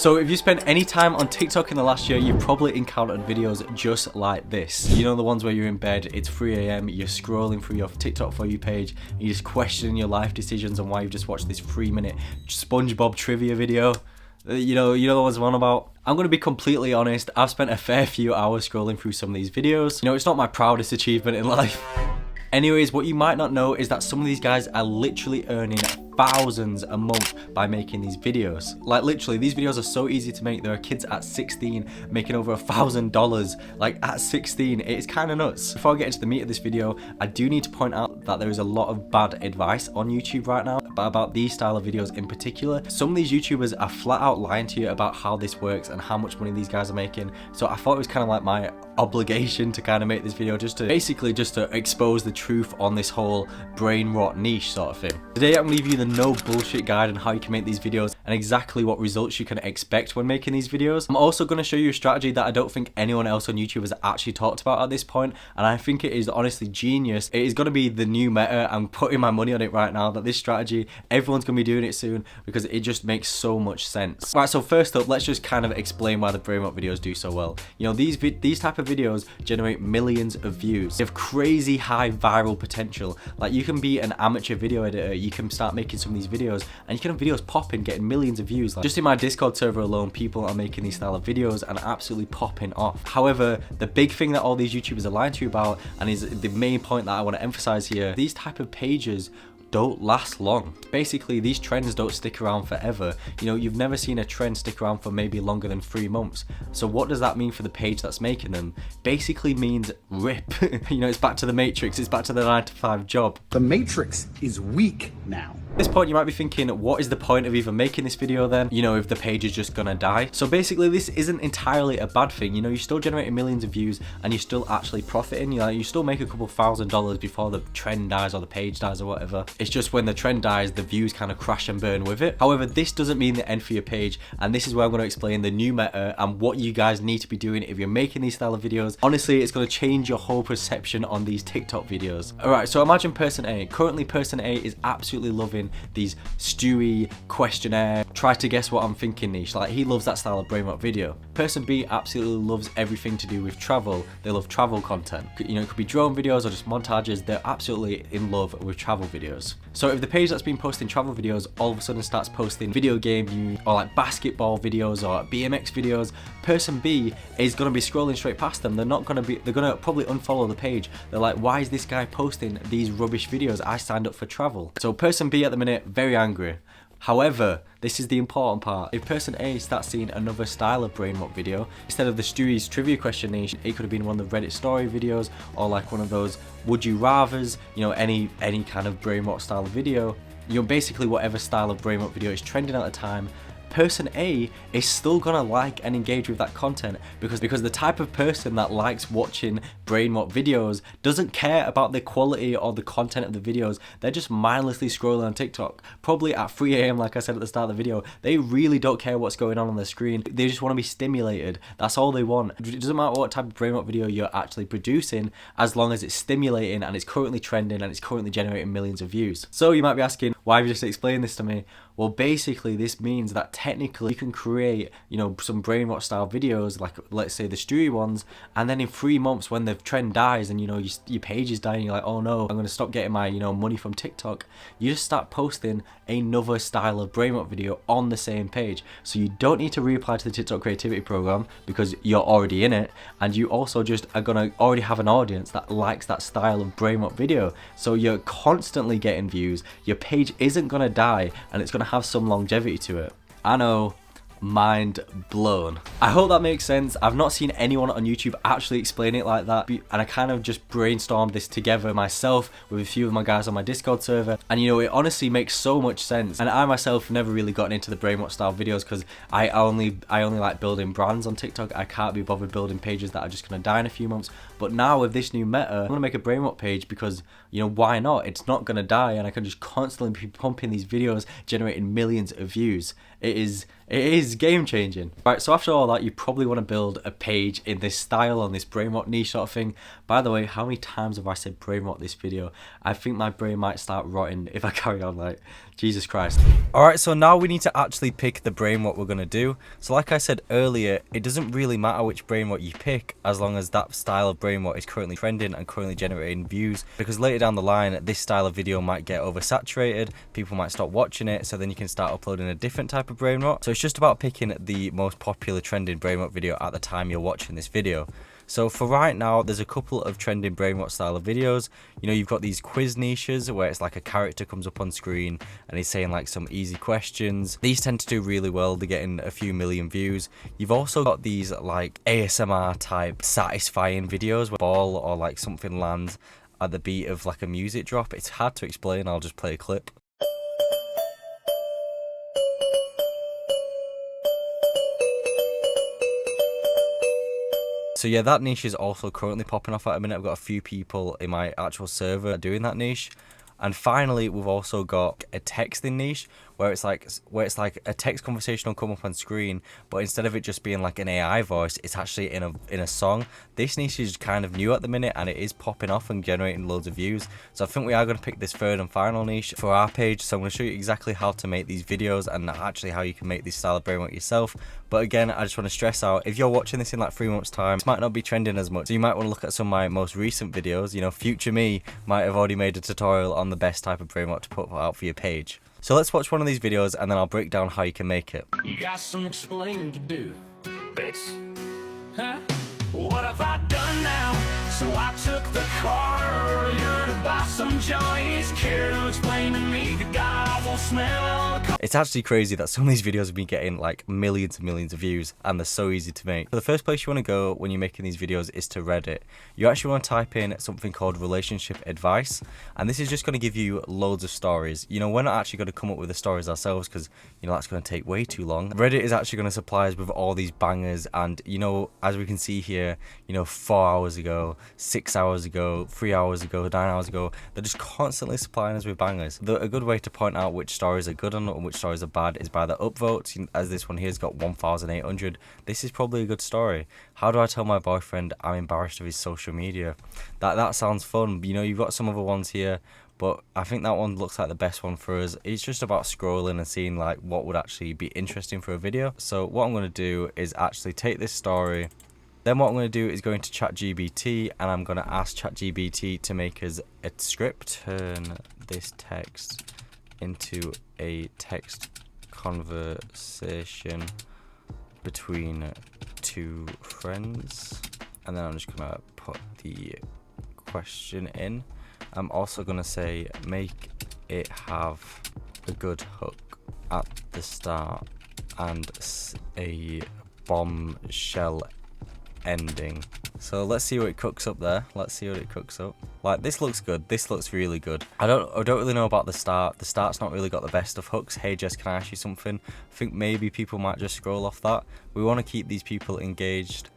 So if you spent any time on TikTok in the last year, you've probably encountered videos just like this. You know, the ones where you're in bed, it's 3 a.m, you're scrolling through your TikTok For You page, and you're just questioning your life decisions and why you've just watched this 3-minute SpongeBob trivia video. You know what I'm on about? I'm going to be completely honest, I've spent a fair few hours scrolling through some of these videos. You know, it's not my proudest achievement in life. Anyways, what you might not know is that some of these guys are literally earning thousands a month by making these videos. Like literally, these videos are so easy to make. There are kids at 16 making over $1,000, like at 16. It's kind of nuts. Before I get into the meat of this video, I do need to point out that there is a lot of bad advice on YouTube right now about these style of videos in particular. Some of these YouTubers are flat out lying to you about how this works and how much money these guys are making. So I thought it was kind of like my obligation to kind of make this video just to expose the truth on this whole brain rot niche sort of thing. Today I'm going to leave you the no bullshit guide on how you can make these videos and exactly what results you can expect when making these videos. I'm also going to show you a strategy that I don't think anyone else on YouTube has actually talked about at this point, and I think it is honestly genius. It is going to be the new meta. I'm putting my money on it right now that this strategy, everyone's going to be doing it soon because it just makes so much sense. Right, so first up, let's just kind of explain why the brain rot videos do so well. You know, these type of videos generate millions of views. They have crazy high viral potential. Like, you can be an amateur video editor, you can start making some of these videos and you can have videos popping, getting millions of views. Like, just in my Discord server alone, people are making these style of videos and absolutely popping off. However, the big thing that all these YouTubers are lying to you about, and is the main point that I want to emphasize here, these type of pages don't last long. Basically, these trends don't stick around forever. You know, you've never seen a trend stick around for maybe longer than 3 months. So what does that mean for the page that's making them? Basically means rip. You know, it's back to the Matrix, it's back to the 9-to-5 job. The Matrix is weak now. At this point, you might be thinking, what is the point of even making this video then? You know, if the page is just gonna die. So basically, this isn't entirely a bad thing. You know, you're still generating millions of views and you're still actually profiting. You know, you still make a couple $1,000s before the trend dies or the page dies or whatever. It's just when the trend dies, the views kind of crash and burn with it. However, this doesn't mean the end for your page, and this is where I'm going to explain the new meta and what you guys need to be doing if you're making these style of videos. Honestly, it's going to change your whole perception on these TikTok videos. Alright, so imagine person A. Currently, person A is absolutely loving these Stewie questionnaire, try to guess what I'm thinking niche. Like, he loves that style of brain rot video. Person B absolutely loves everything to do with travel. They love travel content. You know, it could be drone videos or just montages. They're absolutely in love with travel videos. So if the page that's been posting travel videos all of a sudden starts posting video game news or like basketball videos or BMX videos, person B is going to be scrolling straight past them. They're going to probably unfollow the page. They're like, why is this guy posting these rubbish videos? I signed up for travel. So person B at the minute, very angry. However, this is the important part. If person A starts seeing another style of brain rot video, instead of the Stewie's trivia question niche, it could have been one of the Reddit story videos or like one of those would you rathers, you know, any kind of brain rot style of video. You know, basically whatever style of brain rot video is trending at the time, person A is still gonna like and engage with that content because the type of person that likes watching brain rot videos doesn't care about the quality or the content of the videos. They're just mindlessly scrolling on TikTok, probably at 3 a.m. like I said at the start of the video. They really don't care what's going on the screen. They just want to be stimulated. That's all they want. It doesn't matter what type of brain rot video you're actually producing, as long as it's stimulating and it's currently trending and it's currently generating millions of views. So you might be asking, why have you just explained this to me? Well, basically this means that technically you can create, you know, some brain rot style videos, like let's say the Stewie ones, and then in 3 months when the trend dies and, you know, your page is dying, you're like, oh no, I'm going to stop getting my, you know, money from TikTok. You just start posting another style of brain rot video on the same page. So you don't need to reapply to the TikTok creativity program because you're already in it, and you also just are going to already have an audience that likes that style of brain rot video. So you're constantly getting views, your page isn't going to die, and it's going to have some longevity to it. I know, mind blown. I hope that makes sense. I've not seen anyone on YouTube actually explain it like that, and I kind of just brainstormed this together myself with a few of my guys on my Discord server, and you know, it honestly makes so much sense. And I myself never really gotten into the brain rot style videos because I only like building brands on TikTok. I can't be bothered building pages that are just going to die in a few months. But now with this new meta, I'm going to make a brain rot page because, you know, why not? It's not going to die, and I can just constantly be pumping these videos generating millions of views. It is game changing. Right, so after all that, you probably want to build a page in this style, on this brain rot niche sort of thing. By the way, how many times have I said brain rot this video? I think my brain might start rotting if I carry on, like, Jesus Christ. Alright, so now we need to actually pick the brain rot we're going to do. So like I said earlier, it doesn't really matter which brain rot you pick, as long as that style of brain rot is currently trending and currently generating views. Because later down the line, this style of video might get oversaturated, people might stop watching it, so then you can start uploading a different type of brain rot. So it's just about picking the most popular trending brain rot video at the time you're watching this video. So for right now, there's a couple of trending brain rot style of videos. You know, you've got these quiz niches where it's like a character comes up on screen and he's saying like some easy questions. These tend to do really well. They're getting a few million views. You've also got these like ASMR type satisfying videos where a ball or like something lands at the beat of like a music drop. It's hard to explain. I'll just play a clip. So yeah, that niche is also currently popping off at a minute. I've got a few people in my actual server doing that niche. And finally, we've also got a texting niche where it's like a text conversation will come up on screen, but instead of it just being like an AI voice, it's actually in a song. This niche is kind of new at the minute and it is popping off and generating loads of views. So I think we are going to pick this third and final niche for our page. So I'm going to show you exactly how to make these videos and actually how you can make this style of brain rot yourself. But again, I just want to stress out, if you're watching this in like 3 months time, this might not be trending as much. So you might want to look at some of my most recent videos. You know, future me might have already made a tutorial on the best type of brain rot to put out for your page. So let's watch one of these videos and then I'll break down how you can make it. You got some explaining to do, bitch. Huh? What have I done now? So I took the car earlier to buy some joints. Care to explain to me the god-awful smell? It's actually crazy that some of these videos have been getting like millions and millions of views and they're so easy to make. So the first place you want to go when you're making these videos is to Reddit. You actually want to type in something called relationship advice, and this is just going to give you loads of stories. You know, we're not actually going to come up with the stories ourselves because, you know, that's going to take way too long. Reddit is actually going to supply us with all these bangers, and, you know, as we can see here, you know, 4 hours ago, 6 hours ago, 3 hours ago, 9 hours ago, they're just constantly supplying us with bangers. A good way to point out which stories are good and which stories are bad is by the upvotes. As this one here's got 1,800. This is probably a good story. How do I tell my boyfriend I'm embarrassed of his social media? That sounds fun. You know, you've got some other ones here, but I think that one looks like the best one for us. It's just about scrolling and seeing like what would actually be interesting for a video. So what I'm going to do is actually take this story. Then what I'm going to do is go into ChatGPT and I'm going to ask ChatGPT to make us a script. Turn this text into a text conversation between two friends. And then I'm just going to put the question in. I'm also going to say make it have a good hook at the start and a bombshell ending. So let's see what it cooks up there. Let's see what it cooks up. Like, this looks good. This looks really good. I don't really know about the start. The start's not really got the best of hooks. Hey Jess, can I ask you something? I think maybe people might just scroll off that. We want to keep these people engaged.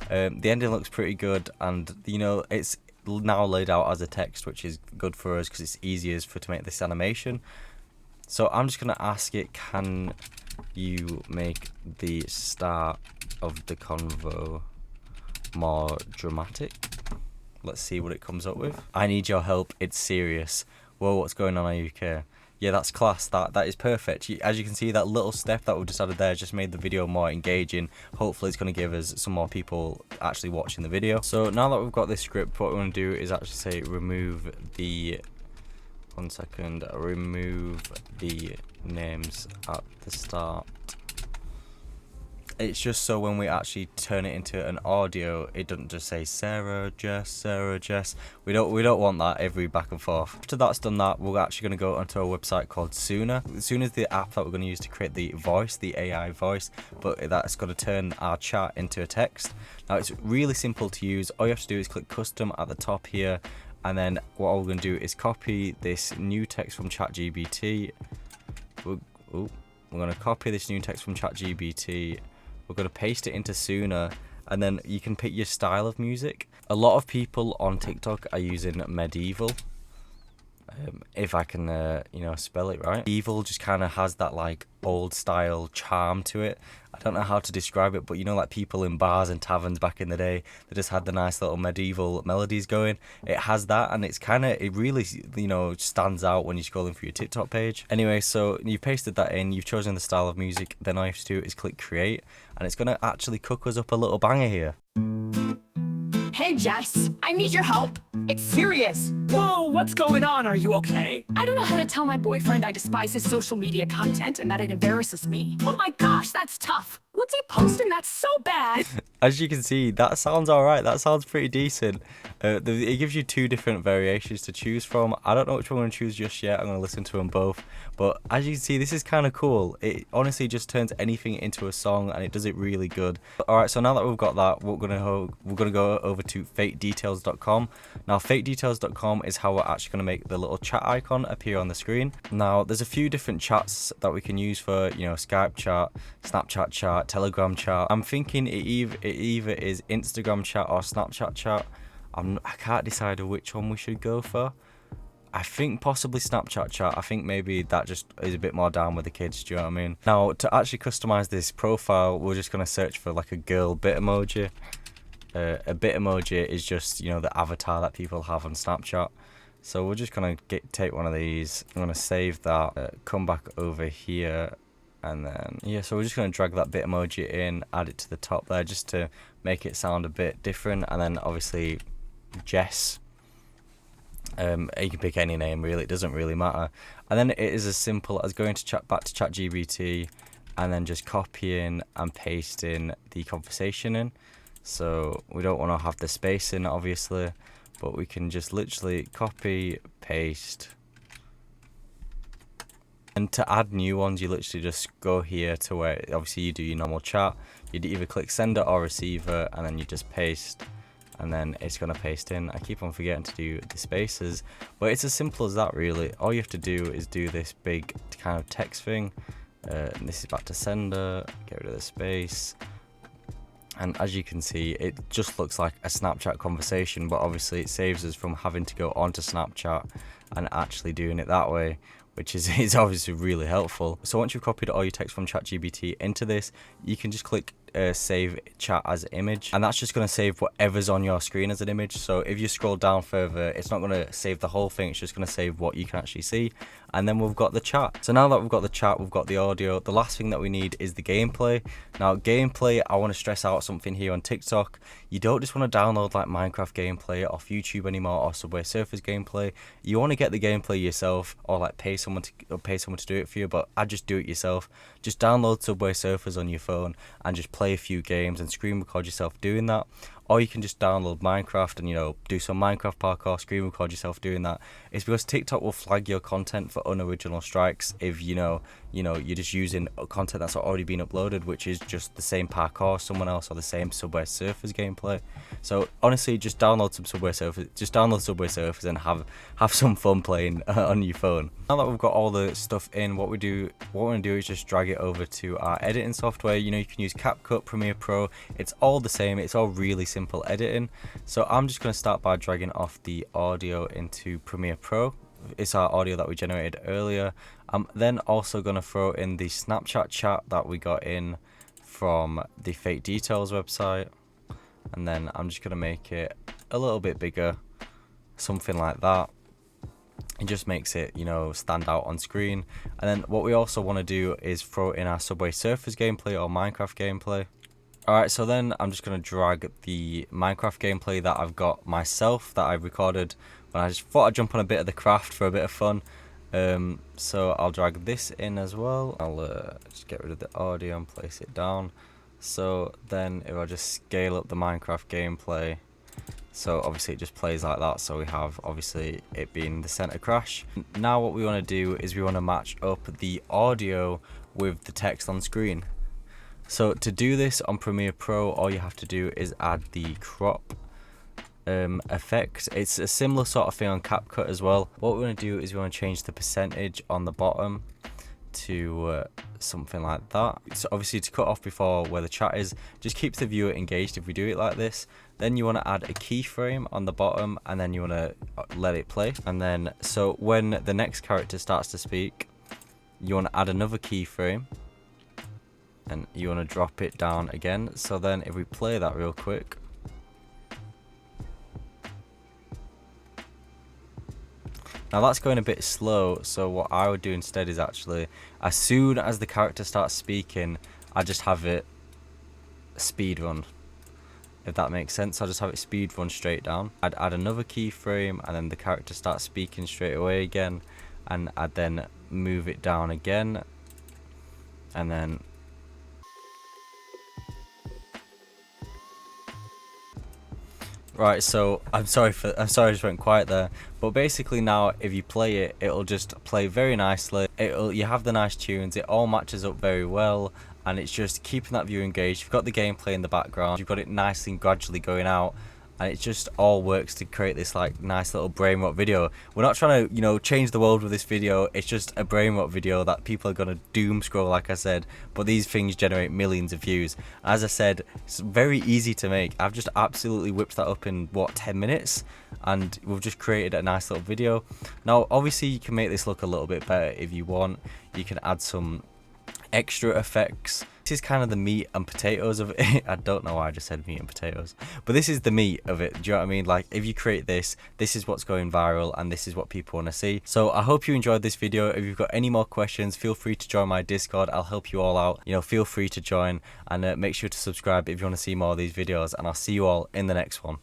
The ending looks pretty good, and you know, it's now laid out as a text, which is good for us because it's easier to make this animation. So I'm just gonna ask it, can you make the start of the convo more dramatic? Let's see what it comes up with. I need your help, it's serious. Whoa, what's going on, UK? Yeah, that's class. That is perfect. As you can see, that little step that we just added there just made the video more engaging. Hopefully it's going to give us some more people actually watching the video. So now that we've got this script, what we want to do is actually say remove the remove the names at the start. It's just so when we actually turn it into an audio, it doesn't just say Sarah Jess. We don't want that every back and forth. After that's done that, we're actually going to go onto a website called Sooner. Sooner is the app that we're going to use to create the voice, the AI voice, but that's going to turn our chat into a text. Now it's really simple to use. All you have to do is click custom at the top here, and then what we're going to do is copy this new text from ChatGPT. We're going to copy this new text from ChatGPT. We're going to paste it into Sooner, and then you can pick your style of music. A lot of people on TikTok are using medieval. if I can, spell it right. Evil just kind of has that like old style charm to it. I don't know how to describe it, but like people in bars and taverns back in the day, they just had the nice little medieval melodies going. It has that, and it really, stands out when you're scrolling through your TikTok page. Anyway, so you've pasted that in, you've chosen the style of music, then all you have to do is click create, and it's gonna actually cook us up a little banger here. Hey Jess, I need your help. It's serious. Whoa, what's going on? Are you okay? I don't know how to tell my boyfriend I despise his social media content and that it embarrasses me. Oh my gosh, that's tough. What's he posting that's so bad? As you can see, that sounds alright. That sounds pretty decent. It gives you 2 different variations to choose from. I don't know which one I'm going to choose just yet. I'm going to listen to them both. But as you can see, this is kind of cool. It honestly just turns anything into a song, and it does it really good. Alright, so now that we've got that, we're gonna go over to fakedetails.com. Now, fakedetails.com is how we're actually going to make the little chat icon appear on the screen. Now, there's a few different chats that we can use for, Skype chat, Snapchat chat, Telegram chat. I'm thinking it either is Instagram chat or Snapchat chat. I can't decide which one we should go for. I think possibly Snapchat chat. I think maybe that just is a bit more down with the kids, do you know what I mean? Now, to actually customize this profile, we're just going to search for like a girl bit emoji. A bit emoji is just, the avatar that people have on Snapchat. So we're just going to take one of these. I'm going to save that, come back over here. And then, so we're just going to drag that bit emoji in, add it to the top there just to make it sound a bit different. And then obviously Jess. You can pick any name really, it doesn't really matter. And then it is as simple as going to back to ChatGPT and then just copying and pasting the conversation in. So we don't want to have the space in, obviously, but we can just literally copy, paste. And to add new ones, you literally just go here to where obviously you do your normal chat. You'd either click sender or receiver, and then you just paste, and then it's going to paste in. I keep on forgetting to do the spaces, but it's as simple as that really. All you have to do is do this big kind of text thing. And this is back to sender, get rid of the space. And as you can see, it just looks like a Snapchat conversation, but obviously it saves us from having to go onto Snapchat and actually doing it that way, which is obviously really helpful. So once you've copied all your text from ChatGPT into this, you can just click save chat as image, and that's just going to save whatever's on your screen as an image. So if you scroll down further, it's not going to save the whole thing, it's just going to save what you can actually see. And then we've got the chat. So now that we've got the chat, we've got the audio, the last thing that we need is the gameplay. Now gameplay, I want to stress out something here on TikTok. You don't just want to download like Minecraft gameplay off YouTube anymore, or Subway Surfers gameplay. You want to get the gameplay yourself, or like pay someone to do it for you, but I'd just do it yourself. Just download Subway Surfers on your phone and just play a few games and screen record yourself doing that. Or you can just download Minecraft and do some Minecraft parkour, screen record yourself doing that. It's because TikTok will flag your content for unoriginal strikes if you're just using content that's already been uploaded, which is just the same parkour as someone else or the same Subway Surfers gameplay. So honestly, just download some Subway Surfers, and have some fun playing on your phone. Now that we've got all the stuff in, what we're gonna do is just drag it over to our editing software. You can use CapCut, Premiere Pro. It's all the same. It's all really simple editing. So I'm just gonna start by dragging off the audio into Premiere Pro. It's our audio that we generated earlier. I'm then also going to throw in the Snapchat chat that we got in from the Fake Details website. And then I'm just going to make it a little bit bigger, something like that. It just makes it, stand out on screen. And then what we also want to do is throw in our Subway Surfers gameplay or Minecraft gameplay. Alright, so then I'm just going to drag the Minecraft gameplay that I've got myself, that I recorded. And I just thought I'd jump on a bit of the craft for a bit of fun. So I'll drag this in as well. I'll just get rid of the audio and place it down. So then if I just scale up the Minecraft gameplay, so obviously it just plays like that. So we have obviously it being the center crash. Now what we want to do is we want to match up the audio with the text on screen. So to do this on Premiere Pro, all you have to do is add the crop effect. It's a similar sort of thing on CapCut as well. What we want to do is we want to change the percentage on the bottom to something like that. So obviously to cut off before where the chat is, just keeps the viewer engaged if we do it like this. Then you want to add a keyframe on the bottom, and then you want to let it play. And then so when the next character starts to speak, you want to add another keyframe, and you want to drop it down again. So then if we play that real quick, now that's going a bit slow, so what I would do instead is actually, as soon as the character starts speaking, I just have it speed run, if that makes sense. I'll just have it speed run straight down. I'd add another keyframe, and then the character starts speaking straight away again, and I'd then move it down again, and then right. So I'm sorry I just went quiet there, but basically now if you play it, it'll just play very nicely. You have the nice tunes, it all matches up very well, and it's just keeping that viewer engaged. You've got the gameplay in the background, you've got it nicely and gradually going out, and it just all works to create this like nice little brain rot video. We're not trying to, you know, change the world with this video. It's just a brain rot video that people are gonna doom scroll, like I said, but these things generate millions of views. As I said, it's very easy to make. I've just absolutely whipped that up in what, 10 minutes, and we've just created a nice little video. Now obviously you can make this look a little bit better if you want. You can add some extra effects. This is kind of the meat and potatoes of it. I don't know why I just said meat and potatoes, but this is the meat of it. Do you know what I mean? Like, if you create this is what's going viral, and this is what people want to see. So I hope you enjoyed this video. If you've got any more questions, feel free to join my Discord. I'll help you all out. You know, feel free to join, and make sure to subscribe if you want to see more of these videos, and I'll see you all in the next one.